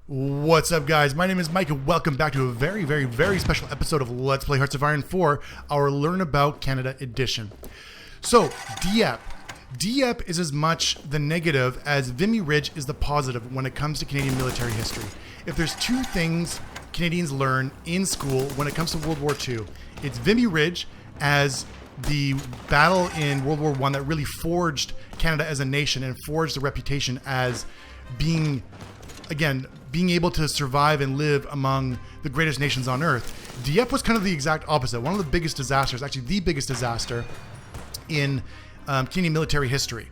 What's up, guys? My name is Mike, and welcome back to a very special episode of Let's Play Hearts of Iron 4, our Learn About Canada edition. So, Dieppe. Dieppe is as much the negative as Vimy Ridge is the positive when it comes to Canadian military history. If there's two things Canadians learn in school when it comes to World War II, it's Vimy Ridge as the battle in World War I that really forged Canada as a nation and forged the reputation as being able to survive and live among the greatest nations on earth. Dieppe was kind of the exact opposite. One of the biggest disasters, actually the biggest disaster in Canadian military history.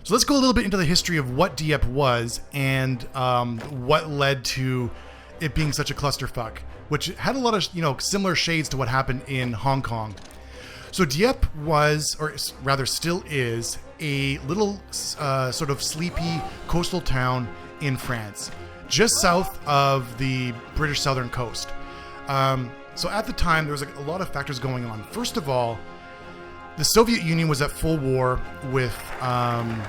So let's go a little bit into the history of what Dieppe was and what led to it being such a clusterfuck, which had a lot of similar shades to what happened in Hong Kong. So Dieppe was, or rather still is, a little sort of sleepy coastal town in France, just south of the British southern coast. So at the time, there was a lot of factors going on. First of all, the Soviet Union was at full war with, hang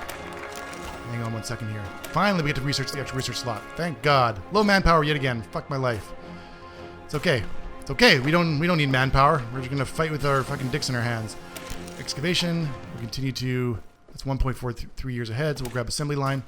on one second here. Finally, we get to research the actual research slot. Thank God. Low manpower yet again. Fuck my life. It's okay. It's okay. We don't need manpower. We're just gonna fight with our fucking dicks in our hands. Excavation. We continue to. That's 1.43 years ahead. So we'll grab assembly line.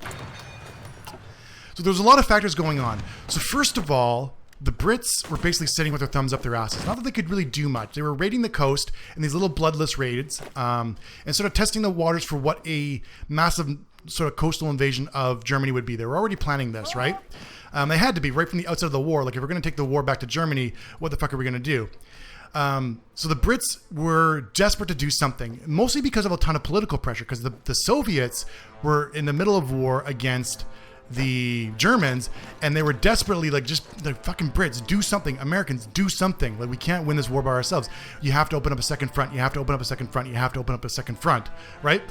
So there's a lot of factors going on. So first of all, the Brits were basically sitting with their thumbs up their asses. Not that they could really do much. They were raiding the coast in these little bloodless raids and sort of testing the waters for what a massive sort of coastal invasion of Germany would be. They were already planning this, right? They had to be right from the outset of the war. Like, if we're going to take the war back to Germany, what the fuck are we going to do? So the Brits were desperate to do something, mostly because of a ton of political pressure, because the Soviets were in the middle of war against the Germans, and they were desperately like, just the fucking Brits, do something. Americans, do something. Like, we can't win this war by ourselves. You have to open up a second front. You have to open up a second front. You have to open up a second front, right?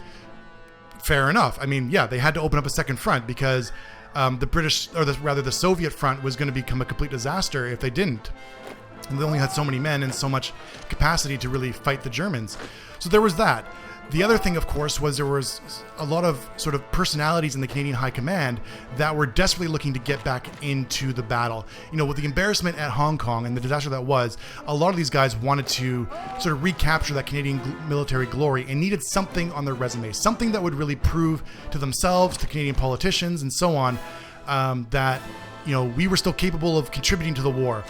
Fair enough. I mean, yeah, they had to open up a second front because the British, or rather the Soviet front, was going to become a complete disaster if they didn't. And they only had so many men and so much capacity to really fight the Germans. So there was that. The other thing, of course, was there was a lot of sort of personalities in the Canadian High Command that were desperately looking to get back into the battle. You know, with the embarrassment at Hong Kong and the disaster that was, a lot of these guys wanted to sort of recapture that Canadian military glory and needed something on their resume, something that would really prove to themselves, to Canadian politicians, and so on, that, we were still capable of contributing to the war.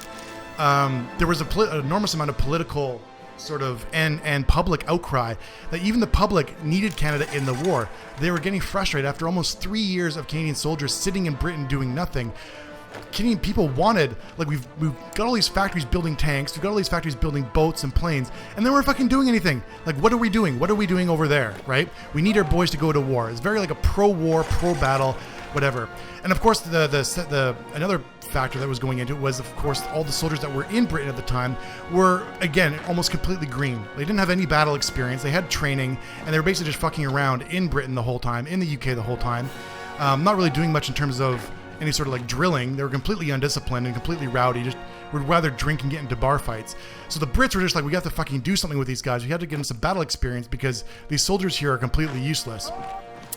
There was an enormous amount of political sort of and public outcry that even the public needed Canada in the war. They were getting frustrated after almost 3 years of Canadian soldiers sitting in Britain doing nothing. Canadian people wanted, like, we've got all these factories building tanks, we've got all these factories building boats and planes, and they weren't fucking doing anything. Like, what are we doing? What are we doing over there, right? We need our boys to go to war. It's very like a pro-war, pro-battle, whatever. And of course, the another factor that was going into it was, of course, all the soldiers that were in Britain at the time were, again, almost completely green. They didn't have any battle experience. They had training, and they were basically just fucking around in Britain the whole time, in the UK the whole time, not really doing much in terms of any sort of like drilling. They were completely undisciplined and completely rowdy, just would rather drink and get into bar fights. So the Brits were just like, we have to fucking do something with these guys. We have to get them some battle experience because these soldiers here are completely useless.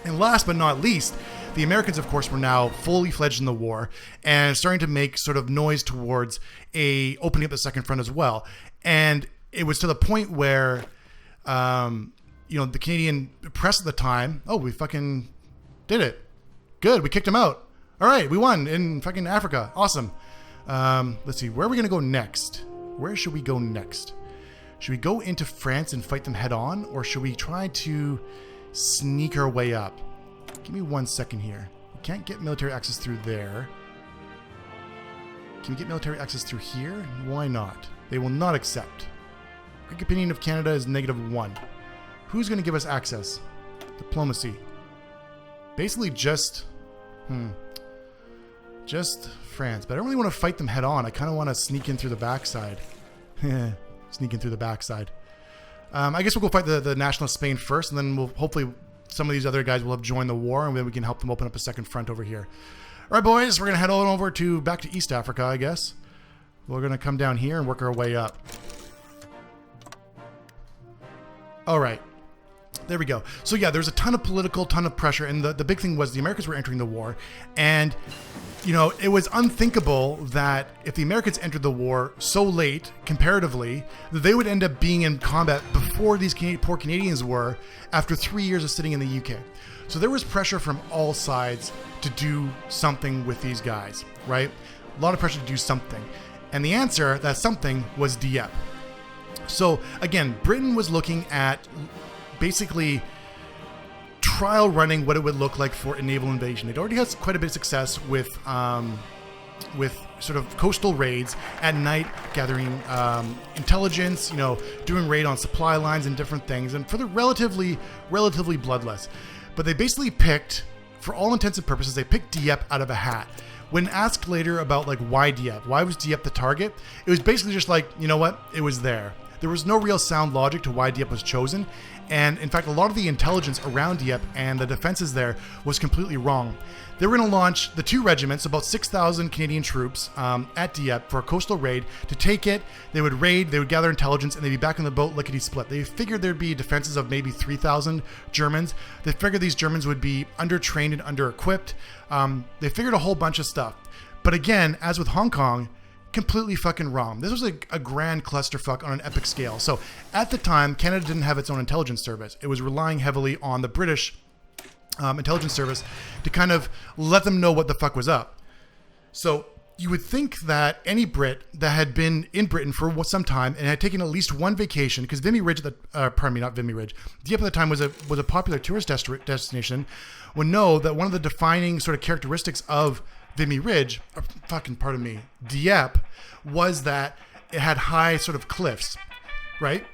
And last but not least, the Americans, of course, were now fully fledged in the war and starting to make sort of noise towards opening up the second front as well. And it was to the point where, the Canadian press at the time, oh, we fucking did it. Good, we kicked them out. All right, we won in fucking Africa. Awesome. Let's see, where are we going to go next? Where should we go next? Should we go into France and fight them head on? Or should we try to sneak our way up? Give me 1 second here. We can't get military access through there. Can we get military access through here? Why not? They will not accept. Quick opinion of Canada is -1. Who's going to give us access? Diplomacy. Basically just France. But I don't really want to fight them head on. I kind of want to sneak in through the backside. Sneak in through the backside. I guess we'll go fight the nationalist Spain first, and then we'll hopefully some of these other guys will have joined the war, and then we can help them open up a second front over here. All right, boys, we're going to head on over back to East Africa, I guess. We're going to come down here and work our way up. All right. There we go. So yeah, there's a ton of pressure, and the big thing was the Americans were entering the war, and it was unthinkable that if the Americans entered the war so late, comparatively, that they would end up being in combat before these poor Canadians were, after 3 years of sitting in the UK. So there was pressure from all sides to do something with these guys, right? A lot of pressure to do something. And the answer, that something, was Dieppe. So again, Britain was looking at basically trial running what it would look like for a naval invasion. They'd already had quite a bit of success with sort of coastal raids at night, gathering intelligence, doing raid on supply lines and different things, and for the relatively bloodless. But they basically picked, for all intents and purposes, they picked Dieppe out of a hat. When asked later about why Dieppe, why was Dieppe the target, it was basically just it was there. There was no real sound logic to why Dieppe was chosen. And in fact, a lot of the intelligence around Dieppe and the defenses there was completely wrong. They were going to launch the 2 regiments, about 6,000 Canadian troops at Dieppe for a coastal raid. To take it, they would raid, they would gather intelligence, and they'd be back in the boat lickety-split. They figured there'd be defenses of maybe 3,000 Germans. They figured these Germans would be under-trained and under-equipped. They figured a whole bunch of stuff. But again, as with Hong Kong, completely fucking wrong. This was a grand clusterfuck on an epic scale. So at the time, Canada didn't have its own intelligence service. It was relying heavily on the British intelligence service to kind of let them know what the fuck was up. So you would think that any Brit that had been in Britain for some time and had taken at least one vacation, because Vimy Ridge, not Vimy Ridge, Dieppe at the time was a popular tourist destination, would know that one of the defining sort of characteristics of Vimy Ridge, Dieppe, was that it had high sort of cliffs, right?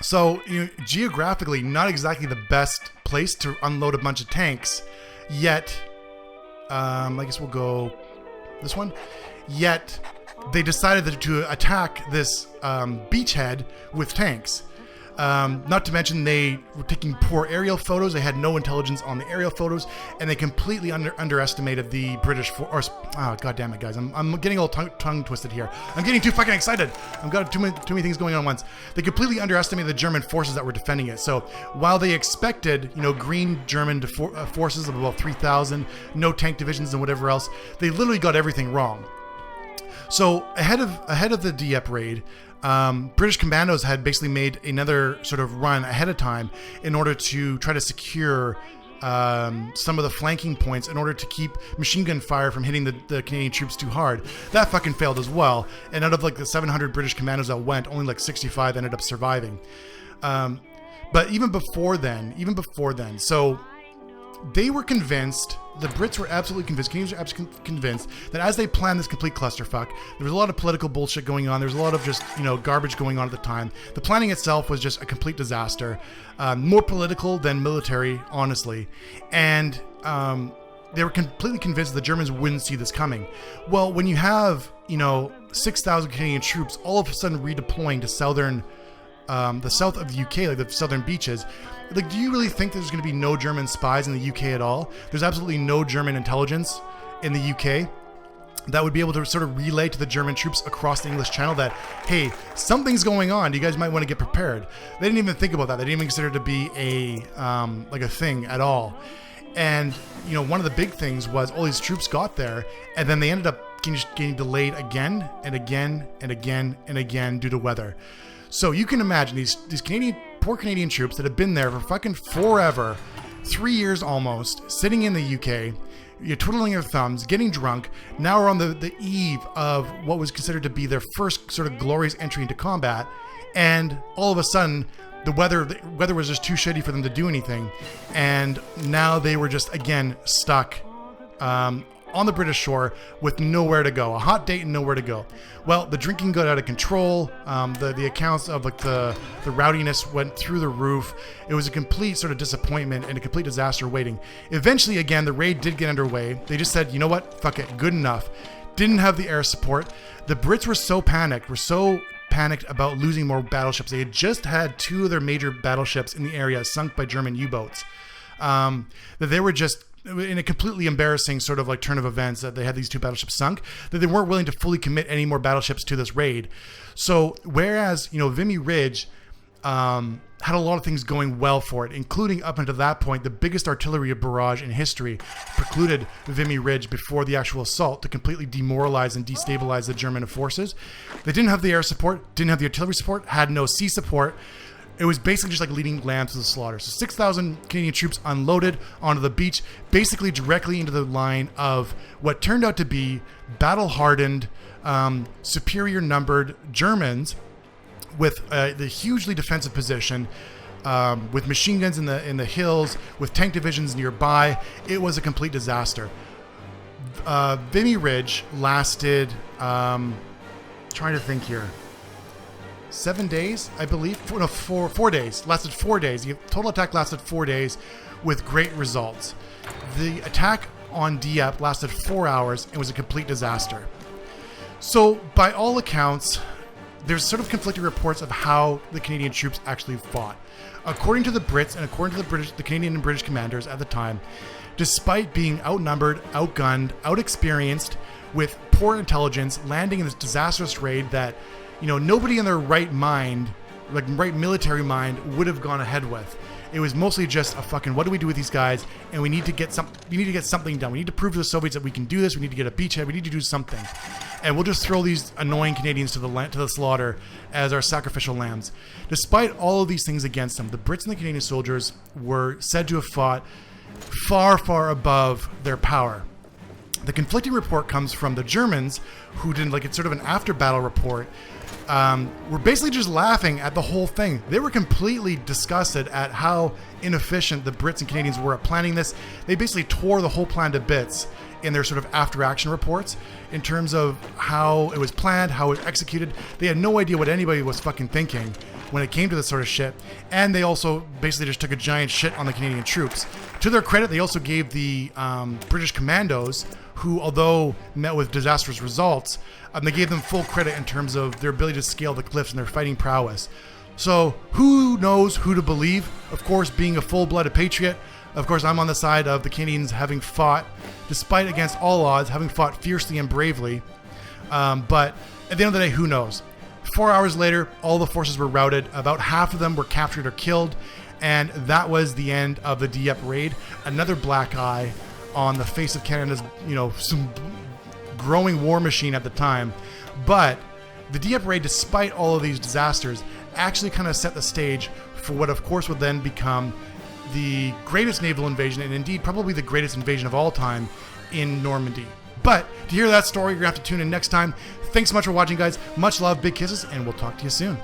So geographically, not exactly the best place to unload a bunch of tanks, yet, I guess we'll go this one, yet they decided to attack this beachhead with tanks. Not to mention they were taking poor aerial photos. They had no intelligence on the aerial photos, and they completely underestimated the British force. Oh, God damn it, guys. I'm getting all tongue twisted here. I'm getting too fucking excited. I've got too many things going on at once. They completely underestimated the German forces that were defending it. So while they expected, green German forces of about 3,000, no tank divisions and whatever else, they literally got everything wrong. So ahead of the Dieppe raid, British commandos had basically made another sort of run ahead of time in order to try to secure some of the flanking points in order to keep machine gun fire from hitting the Canadian troops too hard. That fucking failed as well. And out of the 700 British commandos that went, only 65 ended up surviving. But even before then, so they were convinced, the Brits were absolutely convinced, Canadians were absolutely convinced that as they planned this complete clusterfuck, there was a lot of political bullshit going on. There was a lot of just, garbage going on at the time. The planning itself was just a complete disaster, more political than military, honestly. And they were completely convinced the Germans wouldn't see this coming. Well, when you have, 6,000 Canadian troops all of a sudden redeploying to the south of the UK, the southern beaches, do you really think there's going to be no German spies in the UK at all? There's absolutely no German intelligence in the UK that would be able to sort of relay to the German troops across the English Channel that, hey, something's going on. You guys might want to get prepared. They didn't even think about that. They didn't even consider it to be a thing at all. And, one of the big things was all these troops got there, and then they ended up getting delayed again and again and again and again due to weather. So you can imagine these poor Canadian troops that have been there for fucking forever, 3 years almost, sitting in the UK, twiddling their thumbs, getting drunk. Now we're on the eve of what was considered to be their first sort of glorious entry into combat, and all of a sudden the weather was just too shitty for them to do anything, and now they were just again stuck on the British shore with nowhere to go, a hot date and nowhere to go. Well, the drinking got out of control. The accounts of the rowdiness went through the roof. It was a complete sort of disappointment and a complete disaster waiting. Eventually, again, the raid did get underway. They just said, you know what, fuck it, good enough. Didn't have the air support. The Brits were so panicked about losing more battleships. They had just had 2 of their major battleships in the area sunk by German U-boats. That they were just in a completely embarrassing sort of turn of events that they had these 2 battleships sunk, that they weren't willing to fully commit any more battleships to this raid. So whereas, Vimy Ridge had a lot of things going well for it, including up until that point, the biggest artillery barrage in history precluded Vimy Ridge before the actual assault to completely demoralize and destabilize the German forces. They didn't have the air support, didn't have the artillery support, had no sea support. It was basically just like leading lambs to the slaughter. So 6,000 Canadian troops unloaded onto the beach, basically directly into the line of what turned out to be battle-hardened, superior numbered Germans with the hugely defensive position, with machine guns in the hills, with tank divisions nearby. It was a complete disaster. Vimy Ridge lasted, trying to think here, 7 days, I believe. 4 days. Lasted 4 days. The total attack lasted 4 days with great results. The attack on Dieppe lasted 4 hours and was a complete disaster. So, by all accounts, there's sort of conflicting reports of how the Canadian troops actually fought. According to the Brits and according to the Canadian and British commanders at the time, despite being outnumbered, outgunned, outexperienced, with poor intelligence, landing in this disastrous raid that, nobody in their right mind, like right military mind, would have gone ahead with. It was mostly just a fucking, what do we do with these guys? And we need to get something done. We need to prove to the Soviets that we can do this. We need to get a beachhead. We need to do something. And we'll just throw these annoying Canadians to the slaughter as our sacrificial lambs. Despite all of these things against them, the Brits and the Canadian soldiers were said to have fought far, far above their power. The conflicting report comes from the Germans, who did it's sort of an after-battle report. Were basically just laughing at the whole thing. They were completely disgusted at how inefficient the Brits and Canadians were at planning this. They basically tore the whole plan to bits in their sort of after-action reports in terms of how it was planned, how it was executed. They had no idea what anybody was fucking thinking when it came to this sort of shit. And they also basically just took a giant shit on the Canadian troops. To their credit, they also gave the British commandos, who, although met with disastrous results, they gave them full credit in terms of their ability to scale the cliffs and their fighting prowess. So who knows who to believe? Of course, being a full-blooded patriot, of course, I'm on the side of the Canadians having fought, despite against all odds, having fought fiercely and bravely. But at the end of the day, who knows? 4 hours later, all the forces were routed. About half of them were captured or killed. And that was the end of the Dieppe raid. Another black eye on the face of Canada's, some growing war machine at the time. But the Dieppe raid, despite all of these disasters, actually kind of set the stage for what, of course, would then become the greatest naval invasion, and indeed probably the greatest invasion of all time, in Normandy. But to hear that story, you're going to have to tune in next time. Thanks so much for watching, guys. Much love, big kisses, and we'll talk to you soon.